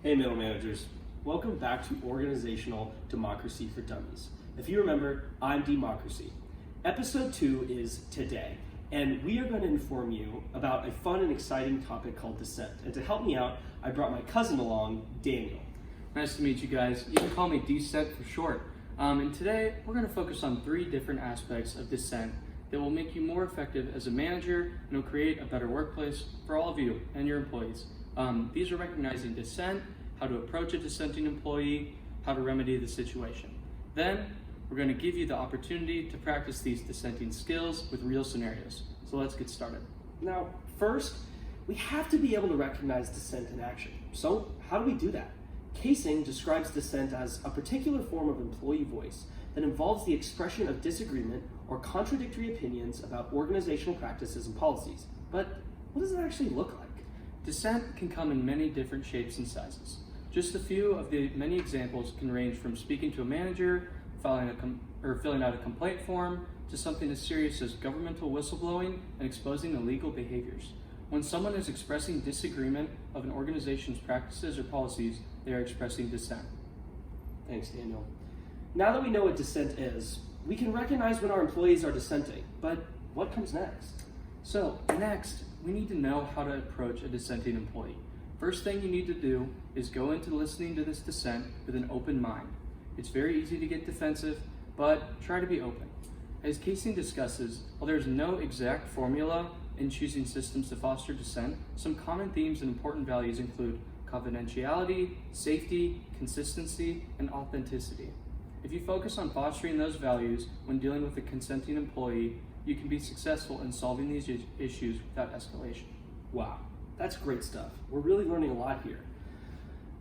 Hey middle managers, welcome back to Organizational Democracy for Dummies. If you remember, I'm Democracy. Episode 2 is today, and we are going to inform you about a fun and exciting topic called Dissent. And to help me out, I brought my cousin along, Daniel. Nice to meet you guys. You can call me Dissent for short. And today, we're going to focus on 3 different aspects of Dissent that will make you more effective as a manager and will create a better workplace for all of you and your employees. These are recognizing dissent, how to approach a dissenting employee, how to remedy the situation. Then, we're going to give you the opportunity to practice these dissenting skills with real scenarios. So let's get started. Now, first, we have to be able to recognize dissent in action. So, how do we do that? Casing describes dissent as a particular form of employee voice that involves the expression of disagreement or contradictory opinions about organizational practices and policies. But what does it actually look like? Dissent can come in many different shapes and sizes. Just a few of the many examples can range from speaking to a manager, filling out a complaint form, to something as serious as governmental whistleblowing and exposing illegal behaviors. When someone is expressing disagreement of an organization's practices or policies, they are expressing dissent. Thanks, Daniel. Now that we know what dissent is, we can recognize when our employees are dissenting, but what comes next? So, next, we need to know how to approach a dissenting employee. First thing you need to do is go into listening to this dissent with an open mind. It's very easy to get defensive, but try to be open. As Casey discusses, while there's no exact formula in choosing systems to foster dissent, some common themes and important values include confidentiality, safety, consistency, and authenticity. If you focus on fostering those values when dealing with a consenting employee, you can be successful in solving these issues without escalation. Wow, that's great stuff. We're really learning a lot here.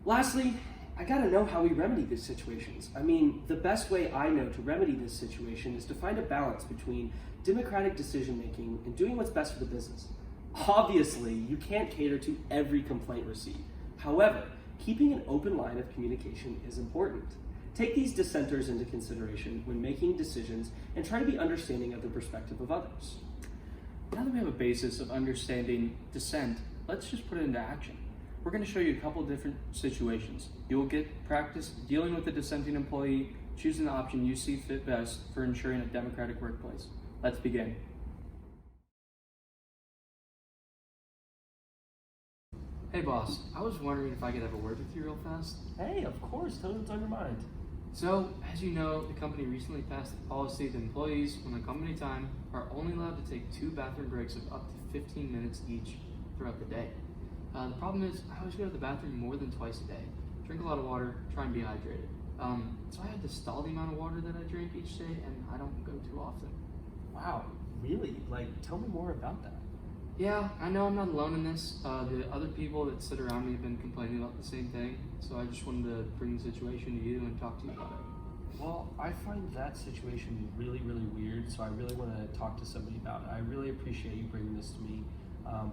Lastly, I gotta know how we remedy these situations. I mean, the best way I know to remedy this situation is to find a balance between democratic decision making and doing what's best for the business. Obviously, you can't cater to every complaint received. However, keeping an open line of communication is important. Take these dissenters into consideration when making decisions and try to be understanding of the perspective of others. Now that we have a basis of understanding dissent, let's just put it into action. We're going to show you a couple different situations. You will get practice dealing with a dissenting employee, choosing the option you see fit best for ensuring a democratic workplace. Let's begin. Hey boss, I was wondering if I could have a word with you real fast. Hey, of course, tell me what's on your mind. So, as you know, the company recently passed a policy that employees, when on company time, are only allowed to take 2 bathroom breaks of up to 15 minutes each throughout the day. The problem is, I always go to the bathroom more than twice a day, drink a lot of water, try and be hydrated. So I had to stall the amount of water that I drink each day, and I don't go too often. Wow, really? Tell me more about that. Yeah, I know I'm not alone in this. The other people that sit around me have been complaining about the same thing, so I just wanted to bring the situation to you and talk to you about it. Well, I find that situation really, really weird, so I really want to talk to somebody about it. I really appreciate you bringing this to me.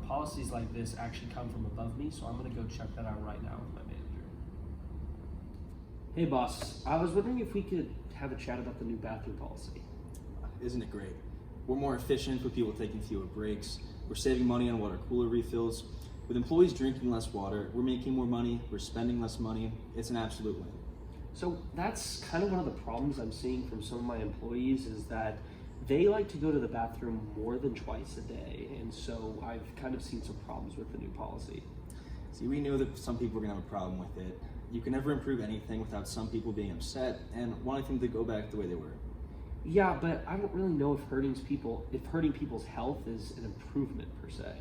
Policies like this actually come from above me, so I'm going to go check that out right now with my manager. Hey boss, I was wondering if we could have a chat about the new bathroom policy. Isn't it great? We're more efficient with people taking fewer breaks. We're saving money on water cooler refills. With employees drinking less water, we're making more money, we're spending less money. It's an absolute win. So that's kind of one of the problems I'm seeing from some of my employees is that they like to go to the bathroom more than twice a day, and so I've kind of seen some problems with the new policy. See, we knew that some people were gonna have a problem with it. You can never improve anything without some people being upset and wanting things to go back the way they were. Yeah, but I don't really know if hurting people's health is an improvement per se.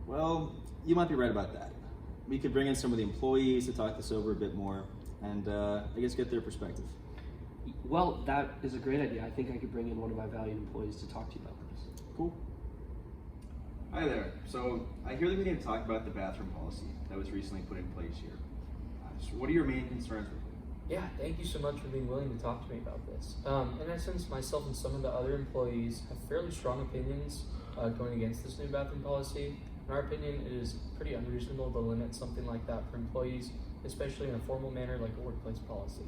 Well, you might be right about that. We could bring in some of the employees to talk this over a bit more and I guess get their perspective. Well, that is a great idea. I think I could bring in one of my valued employees to talk to you about this. Cool. Hi there. So I hear that we need to talk about the bathroom policy that was recently put in place here. So what are your main concerns with it? Yeah, thank you so much for being willing to talk to me about this. In essence, myself and some of the other employees have fairly strong opinions going against this new bathroom policy. In our opinion, it is pretty unreasonable to limit something like that for employees, especially in a formal manner like a workplace policy.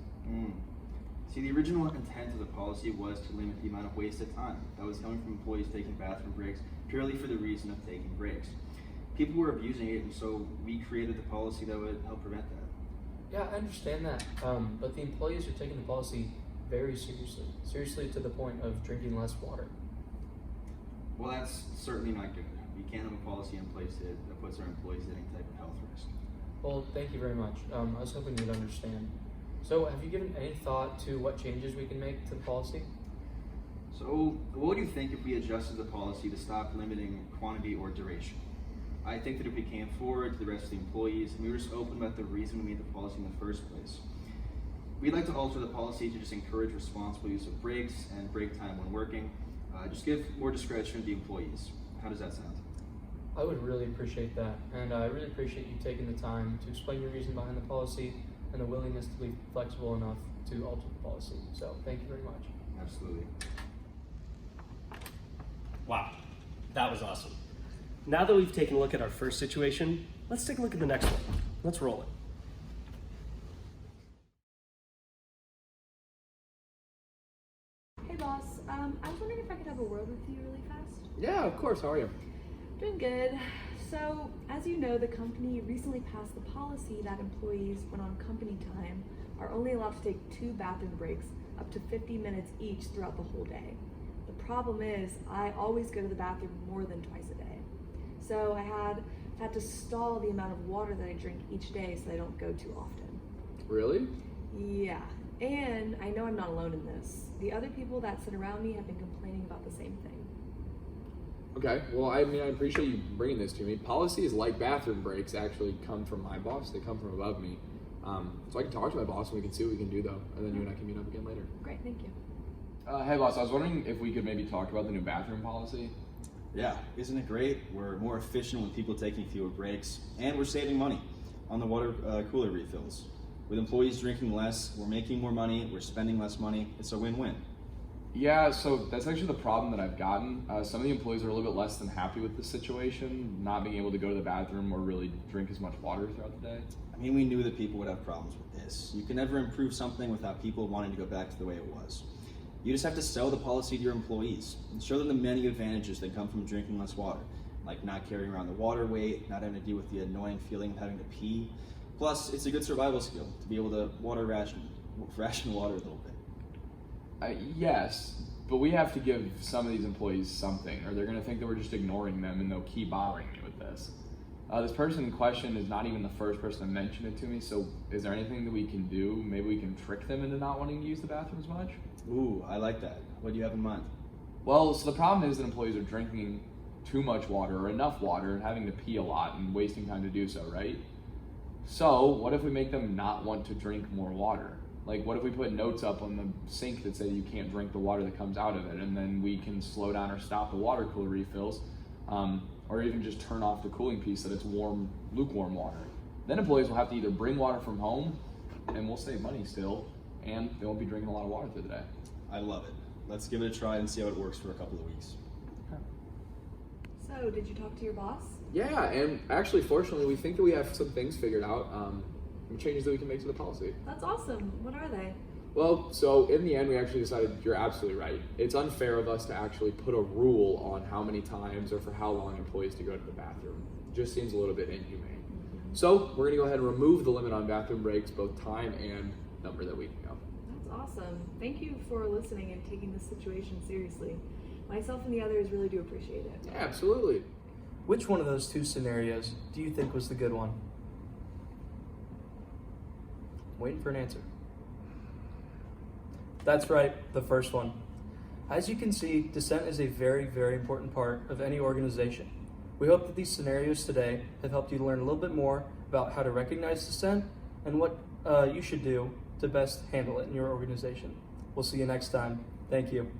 See, the original intent of the policy was to limit the amount of wasted time that was coming from employees taking bathroom breaks purely for the reason of taking breaks. People were abusing it, and so we created the policy that would help prevent that. Yeah, I understand that, but the employees are taking the policy very seriously to the point of drinking less water. Well, that's certainly not good. We can't have a policy in place that puts our employees at any type of health risk. Well, thank you very much. I was hoping you'd understand. So, have you given any thought to what changes we can make to the policy? So, what would you think if we adjusted the policy to stop limiting quantity or duration? I think that if we came forward to the rest of the employees and we were just open about the reason we made the policy in the first place, we'd like to alter the policy to just encourage responsible use of breaks and break time when working. Just give more discretion to the employees. How does that sound? I would really appreciate that, and I really appreciate you taking the time to explain your reason behind the policy and the willingness to be flexible enough to alter the policy. So, thank you very much. Absolutely. Wow, that was awesome. Now that we've taken a look at our first situation, let's take a look at the next one. Let's roll it. Hey boss, I was wondering if I could have a word with you really fast. Yeah, of course. How are you? Doing good. So, as you know, the company recently passed the policy that employees, when on company time, are only allowed to take 2 bathroom breaks up to 50 minutes each throughout the whole day. The problem is, I always go to the bathroom more than twice a day. So I had to stall the amount of water that I drink each day so I don't go too often. Really? Yeah, and I know I'm not alone in this. The other people that sit around me have been complaining about the same thing. Okay. Well, I mean, I appreciate you bringing this to me. Policies like bathroom breaks actually come from my boss. They come from above me. So I can talk to my boss and we can see what we can do, though. And then you and I can meet up again later. Great, thank you. Hey boss, I was wondering if we could maybe talk about the new bathroom policy. Yeah, isn't it great? We're more efficient with people taking fewer breaks, and we're saving money on the water cooler refills. With employees drinking less, we're making more money, we're spending less money. It's a win-win. Yeah, so that's actually the problem that I've gotten. Some of the employees are a little bit less than happy with the situation, not being able to go to the bathroom or really drink as much water throughout the day. I mean, we knew that people would have problems with this. You can never improve something without people wanting to go back to the way it was. You just have to sell the policy to your employees and show them the many advantages that come from drinking less water, like not carrying around the water weight, not having to deal with the annoying feeling of having to pee. Plus, it's a good survival skill to be able to ration water a little bit. Yes, but we have to give some of these employees something, or they're going to think that we're just ignoring them and they'll keep bothering me with this. This person in question is not even the first person to mention it to me, so is there anything that we can do? Maybe we can trick them into not wanting to use the bathroom as much? Ooh, I like that. What do you have in mind? Well, so the problem is that employees are drinking too much water or enough water and having to pee a lot and wasting time to do so, right? So what if we make them not want to drink more water? Like, what if we put notes up on the sink that say you can't drink the water that comes out of it, and then we can slow down or stop the water cooler refills, or even just turn off the cooling piece that it's warm, lukewarm water. Then employees will have to either bring water from home, and we'll save money still, and they won't be drinking a lot of water through the day. I love it. Let's give it a try and see how it works for a couple of weeks. So, did you talk to your boss? Yeah, and actually, fortunately, we think that we have some things figured out, changes that we can make to the policy. That's awesome. What are they? Well, so in the end, we actually decided you're absolutely right. It's unfair of us to actually put a rule on how many times or for how long employees to go to the bathroom. It just seems a little bit inhumane. So we're going to go ahead and remove the limit on bathroom breaks, both time and number that we can go. That's awesome. Thank you for listening and taking this situation seriously. Myself and the others really do appreciate it. Yeah, absolutely. Which one of those 2 scenarios do you think was the good one? Waiting for an answer. That's right, the first one. As you can see, dissent is a very, very important part of any organization. We hope that these scenarios today have helped you learn a little bit more about how to recognize dissent and what you should do to best handle it in your organization. We'll see you next time. Thank you.